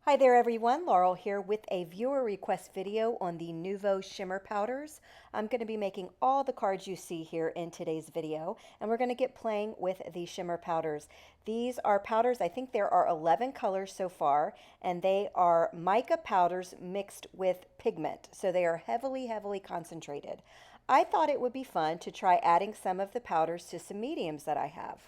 Hi there everyone, Laurel here with a viewer request video on the Nuvo Shimmer Powders. I'm going to be making all the cards you see here in today's video, and we're going to get playing with the Shimmer Powders. These are powders, I think there are 11 colors so far, and they are mica powders mixed with pigment, so they are heavily concentrated. I thought it would be fun to try adding some of the powders to some mediums that I have.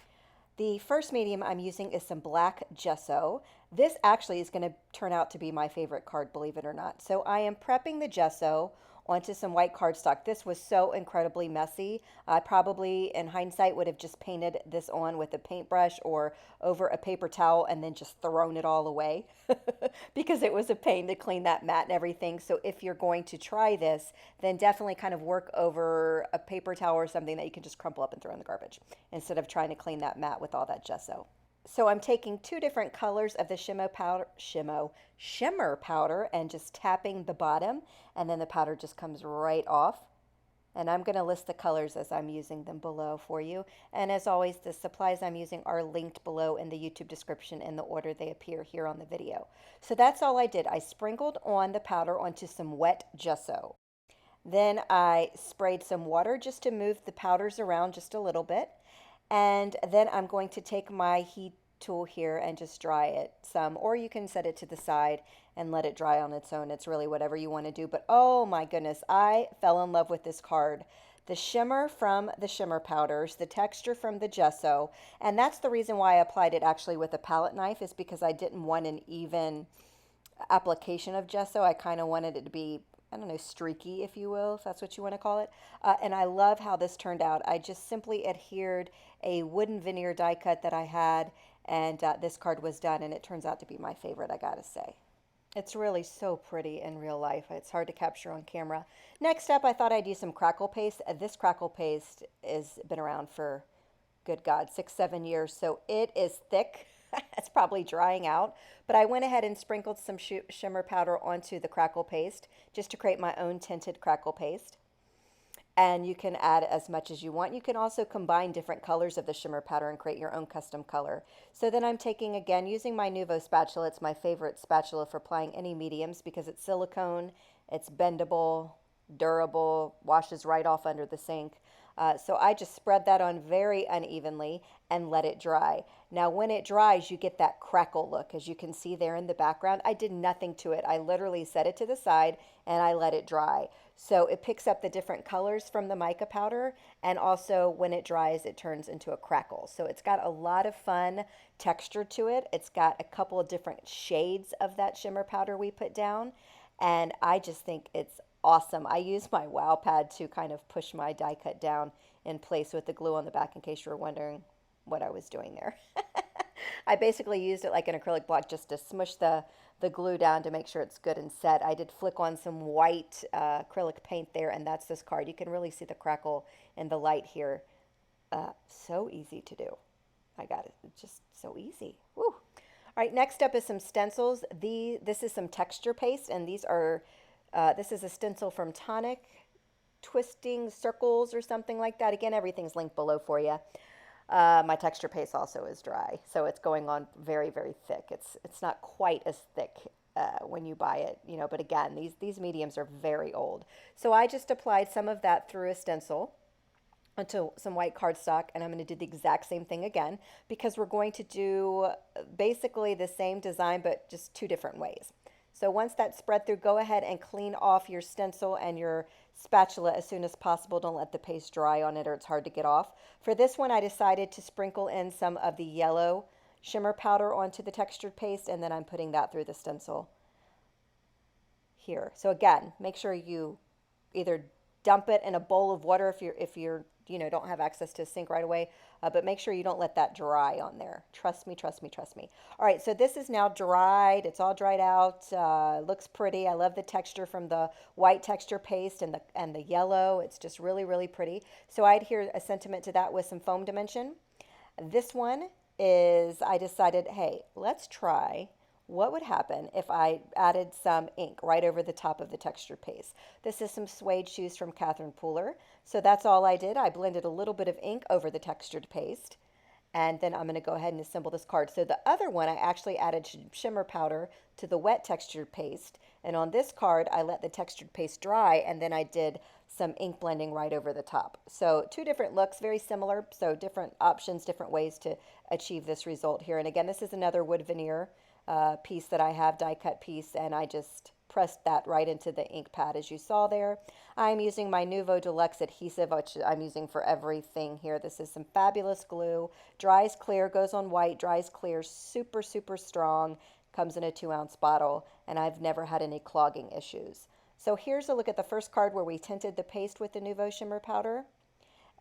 The first medium I'm using is some black gesso. This actually is going to turn out to be my favorite card, believe it or not. So I am prepping the gesso onto some white cardstock. This was so incredibly messy. I probably, in hindsight, would have just painted this on with a paintbrush or over a paper towel and then just thrown it all away because it was a pain to clean that mat and everything. So if you're going to try this, then definitely kind of work over a paper towel or something that you can just crumple up and throw in the garbage instead of trying to clean that mat with all that gesso. So I'm taking two different colors of the shimmer powder and just tapping the bottom, and then the powder just comes right off. And I'm going to list the colors as I'm using them below for you. And as always, the supplies I'm using are linked below in the YouTube description in the order they appear here on the video. So that's all I did. I sprinkled on the powder onto some wet gesso. Then I sprayed some water just to move the powders around just a little bit. And then I'm going to take my heat tool here and just dry it some, or you can set it to the side and let it dry on its own. It's really whatever you want to do. But oh my goodness, I fell in love with this card. The shimmer from the shimmer powders, the texture from the gesso, and that's the reason why I applied it actually with a palette knife, is because I didn't want an even application of gesso. I kind of wanted it to be, I don't know, streaky, if you will, if that's what you want to call it. And I love how this turned out. I just simply adhered a wooden veneer die cut that I had, and this card was done, and it turns out to be my favorite, I gotta say. It's really so pretty in real life. It's hard to capture on camera. Next up, I thought I'd use some crackle paste. This crackle paste has been around for, good God, 6-7 years, so it is thick. It's probably drying out, but I went ahead and sprinkled some shimmer powder onto the crackle paste just to create my own tinted crackle paste. And you can add as much as you want. You can also combine different colors of the shimmer powder and create your own custom color. So then I'm taking, again, using my Nuvo spatula. It's my favorite spatula for applying any mediums because it's silicone, it's bendable, durable, washes right off under the sink. So I just spread that on very unevenly and let it dry. Now when it dries, you get that crackle look, as you can see there in the background. I did nothing to it. I literally set it to the side and I let it dry. So it picks up the different colors from the mica powder, and also when it dries, it turns into a crackle. So it's got a lot of fun texture to it. It's got a couple of different shades of that shimmer powder we put down, and I just think it's awesome. I use my wow pad to kind of push my die cut down in place with the glue on the back in case you were wondering what I was doing there. I basically used it like an acrylic block just to smush the glue down to make sure it's good and set. I did flick on some white acrylic paint there, and that's this card. You can really see the crackle in the light here. So easy to do. I got it. It's just so easy. Woo. All right, next up is some stencils. This is some texture paste, and these are this is a stencil from Tonic, Twisting Circles or something like that. Again, everything's linked below for you. My texture paste also is dry, so it's going on very thick. It's not quite as thick when you buy it, you know, but again, these mediums are very old. So I just applied some of that through a stencil onto some white cardstock, and I'm going to do the exact same thing again because we're going to do basically the same design but just two different ways. So once that's spread through, go ahead and clean off your stencil and your spatula as soon as possible. Don't let the paste dry on it or it's hard to get off. For this one, I decided to sprinkle in some of the yellow shimmer powder onto the textured paste, and then I'm putting that through the stencil here. So again, make sure you either dump it in a bowl of water if you're you know, don't have access to a sink right away, but make sure you don't let that dry on there. Trust me. All right, so this is now dried. It's all dried out. Looks pretty. I love the texture from the white texture paste and the yellow. It's just really pretty. So I adhere a sentiment to that with some foam dimension. This one is, I decided, hey, let's try what would happen if I added some ink right over the top of the texture paste. This is some suede shoes from Catherine Pooler. So that's all I did. I blended a little bit of ink over the textured paste. And then I'm going to go ahead and assemble this card. So the other one, I actually added shimmer powder to the wet textured paste. And on this card, I let the textured paste dry, and then I did some ink blending right over the top. So two different looks, very similar. So different options, different ways to achieve this result here. And again, this is another wood veneer piece that I have, die cut piece, and I just pressed that right into the ink pad as you saw there. I'm using my Nuvo Deluxe adhesive, which I'm using for everything here. This is some fabulous glue. Dries clear, goes on white, dries clear, super, super strong. Comes in a 2-ounce bottle, and I've never had any clogging issues. So here's a look at the first card where we tinted the paste with the Nuvo Shimmer Powder.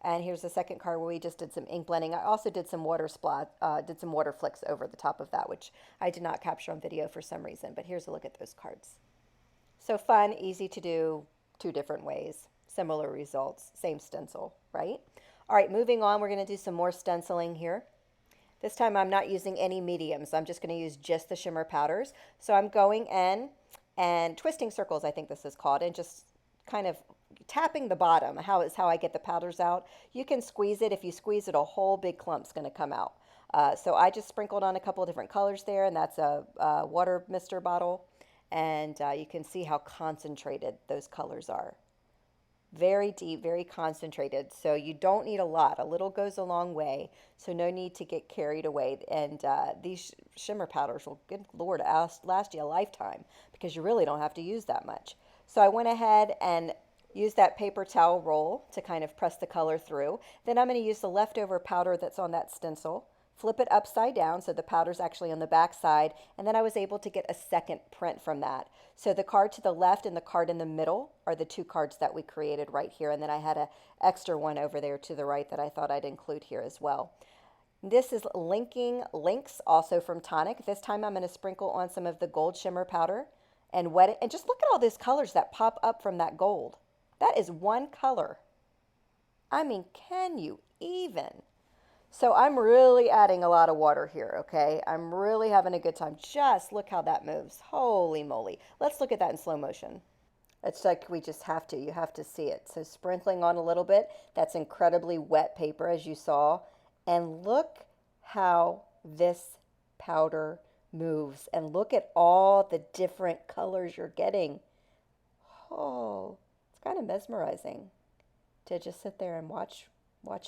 And here's the second card where we just did some ink blending. I also did some water flicks over the top of that, which I did not capture on video for some reason. But here's a look at those cards. So fun, easy to do, two different ways, similar results, same stencil, right? All right, moving on, we're going to do some more stenciling here. This time I'm not using any mediums. I'm just going to use just the shimmer powders. So I'm going in and twisting circles, I think this is called, and just kind of tapping the bottom. How I get the powders out. You can squeeze it. If you squeeze it, a whole big clump's going to come out. So I just sprinkled on a couple of different colors there, and that's a water mister bottle. And you can see how concentrated those colors are. Very deep, very concentrated. So you don't need a lot. A little goes a long way. So no need to get carried away. And these shimmer powders will, good Lord, last you a lifetime because you really don't have to use that much. So I went ahead and used that paper towel roll to kind of press the color through. Then I'm going to use the leftover powder that's on that stencil. Flip it upside down so the powder's actually on the back side, and then I was able to get a second print from that. So the card to the left and the card in the middle are the two cards that we created right here, and then I had an extra one over there to the right that I thought I'd include here as well. This is Links, also from Tonic. This time I'm going to sprinkle on some of the gold shimmer powder and wet it, and just look at all these colors that pop up from that gold. That is one color. I mean, can you even? So I'm really adding a lot of water here, okay? I'm really having a good time. Just look how that moves. Holy moly. Let's look at that in slow motion. It's like we just have to. You have to see it. So sprinkling on a little bit. That's incredibly wet paper, as you saw. And look how this powder moves. And look at all the different colors you're getting. Oh, it's kind of mesmerizing to just sit there and watch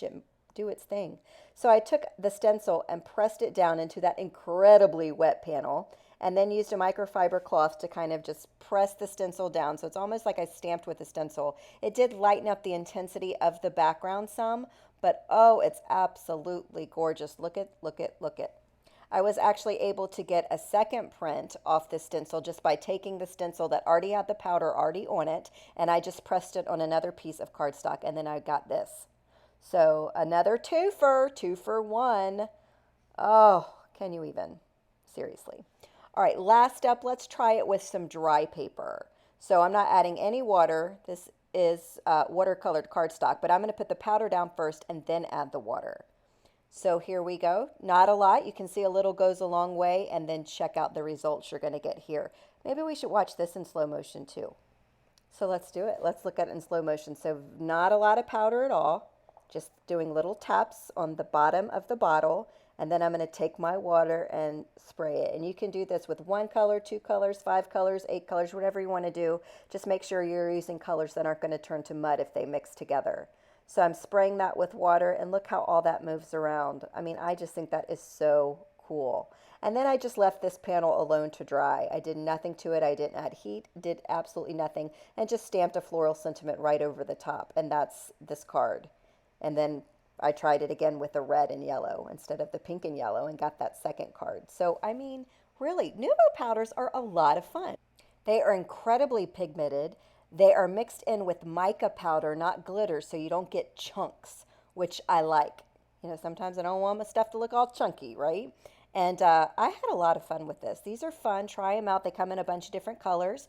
it do its thing. So I took the stencil and pressed it down into that incredibly wet panel, and then used a microfiber cloth to kind of just press the stencil down. So it's almost like I stamped with a stencil. It did lighten up the intensity of the background some, but oh, it's absolutely gorgeous. Look at. I was actually able to get a second print off the stencil just by taking the stencil that already had the powder already on it, and I just pressed it on another piece of cardstock, and then I got this. So another two for one. Oh, can you even? Seriously. All right, last up, let's try it with some dry paper. So I'm not adding any water. This is watercolored cardstock, but I'm going to put the powder down first and then add the water. So here we go. Not a lot. You can see a little goes a long way, and then check out the results you're going to get here. Maybe we should watch this in slow motion too. So let's do it. Let's look at it in slow motion. So not a lot of powder at all. Just doing little taps on the bottom of the bottle, and then I'm going to take my water and spray it. And you can do this with 1 color, 2 colors, 5 colors, 8 colors, whatever you want to do. Just make sure you're using colors that aren't going to turn to mud if they mix together. So I'm spraying that with water, and look how all that moves around. I mean, I just think that is so cool. And then I just left this panel alone to dry. I did nothing to it. I didn't add heat, did absolutely nothing, and just stamped a floral sentiment right over the top. And that's this card. And then I tried it again with the red and yellow instead of the pink and yellow and got that second card. So, I mean, really, Nuvo powders are a lot of fun. They are incredibly pigmented. They are mixed in with mica powder, not glitter, so you don't get chunks, which I like. You know, sometimes I don't want my stuff to look all chunky, right? And I had a lot of fun with this. These are fun. Try them out. They come in a bunch of different colors.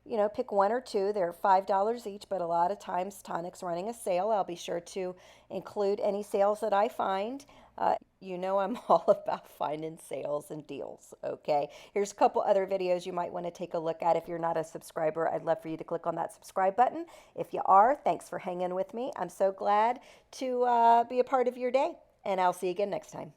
You know, pick 1 or 2. They're $5 each, but a lot of times Tonic's running a sale. I'll be sure to include any sales that I find. You know I'm all about finding sales and deals, okay? Here's a couple other videos you might want to take a look at. If you're not a subscriber, I'd love for you to click on that subscribe button. If you are, thanks for hanging with me. I'm so glad to be a part of your day, and I'll see you again next time.